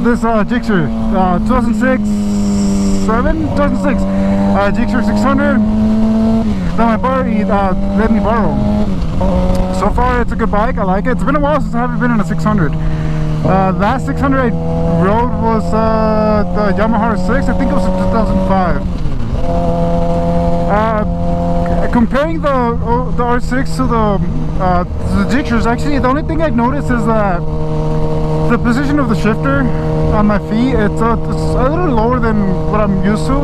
this gsxr 2006 gsxr 600 that my buddy let me borrow. So far it's a good bike, I like it. It's been a while since I haven't been in a 600. Last 600 I rode was the Yamaha R6, I think it was in 2005. Comparing the R6 to the gsxrs, actually the only thing I've noticed is that the position of the shifter on my feet, it's a little lower than what I'm used to,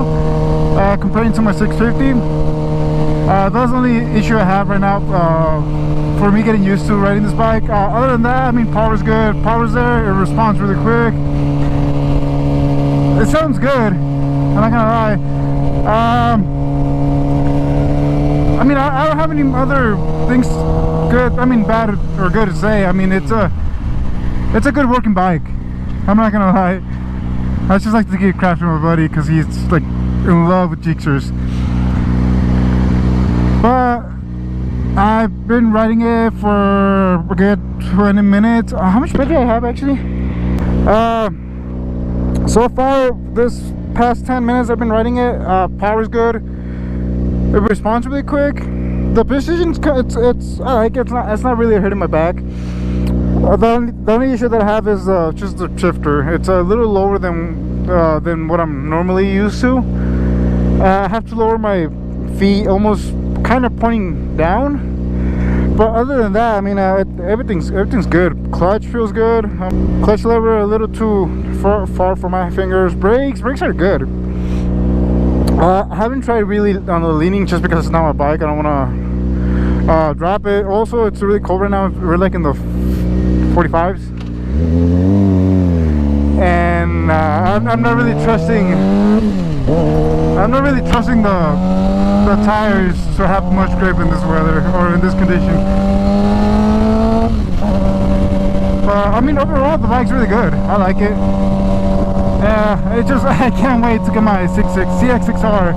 comparing to my 650. That's the only issue I have right now for me getting used to riding this bike. Other than that, I mean, power's good, power's there, it responds really quick. It sounds good, I'm not gonna lie. I mean, I don't have any other things good, I mean bad or good to say. I mean, it's a good working bike, I'm not gonna lie. I just like to give crap to my buddy because he's like in love with gsxrs. But I've been riding it for a good 20 minutes. How much battery I have actually? So far this past 10 minutes I've been riding it. Power's good, it responds really quick. The position's it's I like it. It's not really hurting my back. The only issue that I have is just the shifter. It's a little lower than what I'm normally used to. I have to lower my feet almost kind of pointing down. But other than that, I mean, everything's good. Clutch feels good. Clutch lever a little too far for my fingers. Brakes are good. I haven't tried really on the leaning just because it's not my bike. I don't want to drop it. Also, it's really cold right now. We're like in the 45s, and I'm not really trusting. I'm not really trusting the tires to have much grip in this weather or in this condition. But I mean, overall the bike's really good. I like it. It's just I can't wait to get my zx6r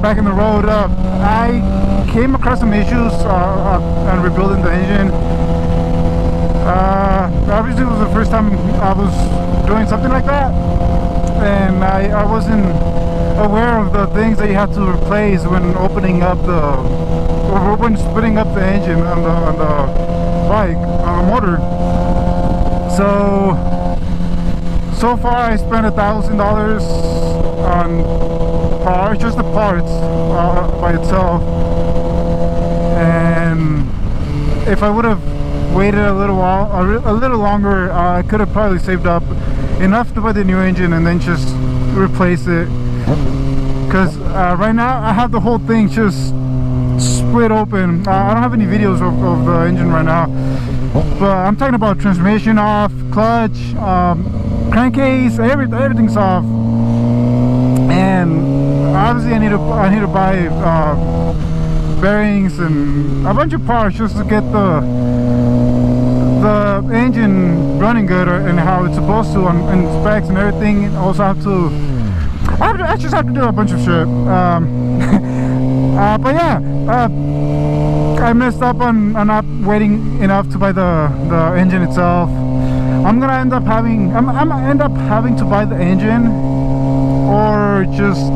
back in the road. I came across some issues on rebuilding the engine. Obviously it was the first time I was doing something like that, and I wasn't aware of the things that you have to replace when opening up when splitting up the engine on the bike, on the motor. So far I spent $1,000 on parts, just the parts by itself. And if I would have waited a little longer, I could have probably saved up enough to buy the new engine and then just replace it. Because right now I have the whole thing just split open. I don't have any videos of the engine right now, but I'm talking about transmission off, clutch, crankcase, everything's off. And obviously I need to buy bearings and a bunch of parts just to get the engine running good and how it's supposed to, and specs and everything. Also I just have to do a bunch of shit. But yeah, I messed up on not waiting enough to buy the engine itself. I'm gonna end up having to buy the engine, or just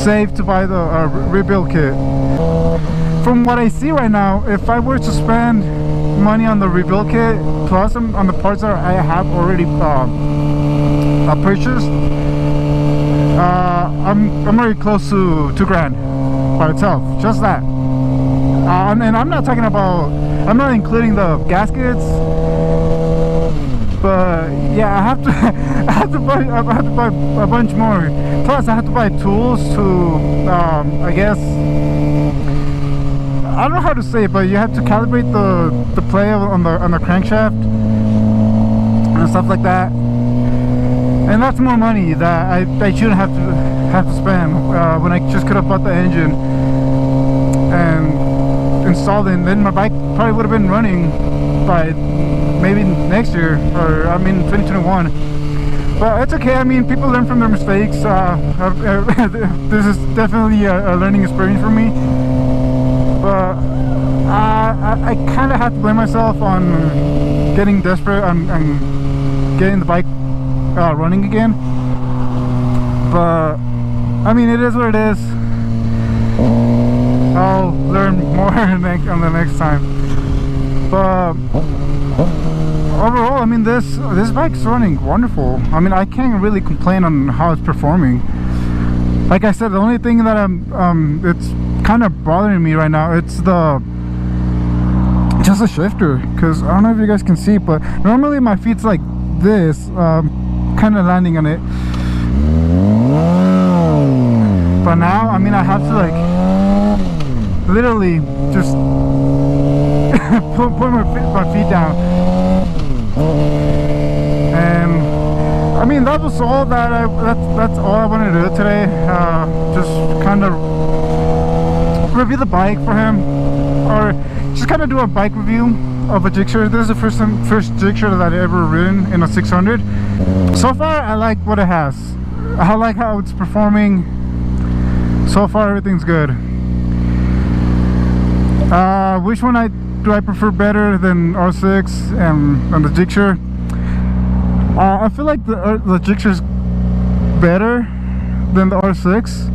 save to buy the rebuild kit. From what I see right now, if I were to spend money on the rebuild kit plus on the parts that I have already purchased, I'm already close to $2,000 by itself, just that. And I'm not talking about, I'm not including the gaskets. But yeah, I have to buy a bunch more. Plus I have to buy tools to I guess, I don't know how to say it, but you have to calibrate the play on the crankshaft and stuff like that. And that's more money that I shouldn't have to spend when I just could have bought the engine and installed it, and then my bike probably would have been running by maybe next year, or I mean 2021. But it's okay. I mean, people learn from their mistakes. This is definitely a learning experience for me. But I kind of have to blame myself on getting desperate and getting the bike running again. But I mean, it is what it is. I'll learn more on the next time. But overall, I mean, this bike's running wonderful. I mean, I can't really complain on how it's performing. Like I said, the only thing that it's kind of bothering me right now, it's just a shifter, because I don't know if you guys can see, but normally my feet's like this, kind of landing on it. But now, I mean, I have to like literally just put my feet down. And I mean, that was all that that's all I wanted to do today. Just kind of review the bike for him, or just kind of do a bike review of a gsxr. This is the first gsxr that I've ever ridden in a 600. So far, I like what it has. I like how it's performing. So far, everything's good. Which one do I prefer better than R6 and the gsxr? I feel like the gsxr is better than the R6,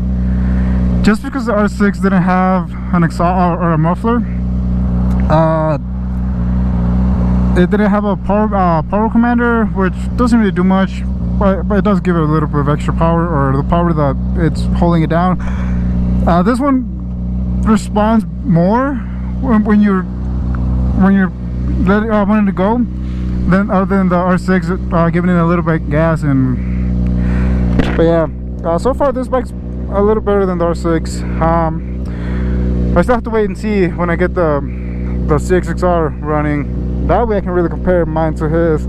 just because the R6 didn't have an exhaust or a muffler. It didn't have a power commander, which doesn't really do much, but it does give it a little bit of extra power, or the power that it's holding it down. This one responds more when you're wanting to go, other than the R6 giving it a little bit of gas. But yeah, so far this bike's a little better than the R6. I still have to wait and see when I get the zx6r running. That way I can really compare mine to his.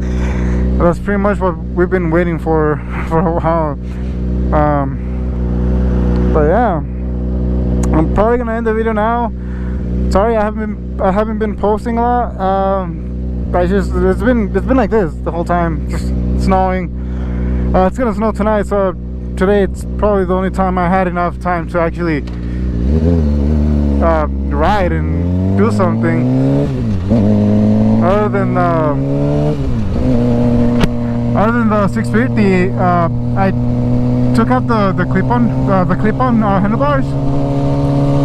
That's pretty much what we've been waiting for a while. But yeah, I'm probably gonna end the video now. Sorry, I haven't been posting a lot. It's been like this the whole time, just snowing. It's gonna snow tonight, so today it's probably the only time I had enough time to actually ride and do something. Other than the 650, I took out the clip-on handlebars,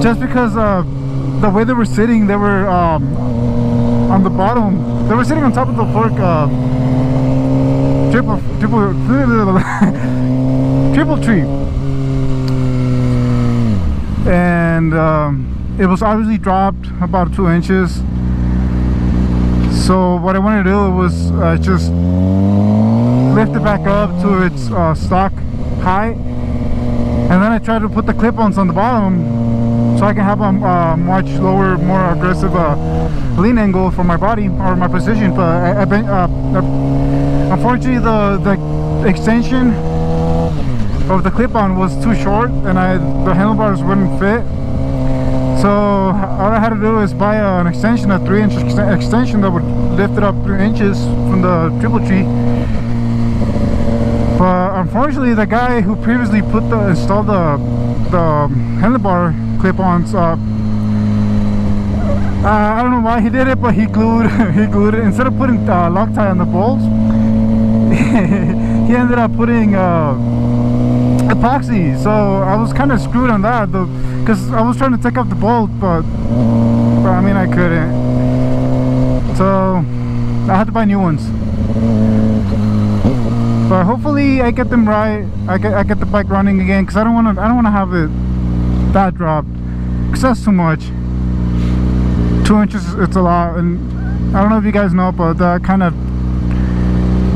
just because the way they were sitting, they were on the bottom. They were sitting on top of the fork, triple tree, and it was obviously dropped about 2 inches. So what I wanted to do was just lift it back up to its stock height, and then I tried to put the clip-ons on the bottom so I can have a much lower, more aggressive lean angle for my body or my position. But unfortunately, the extension of the clip-on was too short, and the handlebars wouldn't fit. So all I had to do is buy an extension, a 3-inch extension that would lift it up 3 inches from the triple tree. But unfortunately, the guy who previously installed the handlebar clip-ons, I don't know why he did it, but he glued it instead of putting Loctite on the bolts. He ended up putting epoxy. So I was kind of screwed on that, because I was trying to take off the bolt, but I mean, I couldn't. So I had to buy new ones. But hopefully I get them right. I get the bike running again, because I don't want to have it that dropped, because that's too much. 2 inches, it's a lot. And I don't know if you guys know, but that kind of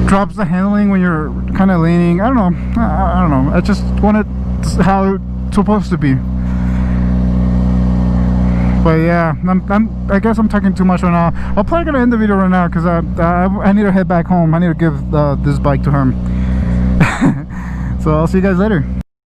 drops the handling when you're kind of leaning. I don't know. I just want it how it's supposed to be. But yeah, I guess I'm talking too much right now. I'm probably gonna end the video right now, because I need to head back home. I need to give this bike to him. So I'll see you guys later.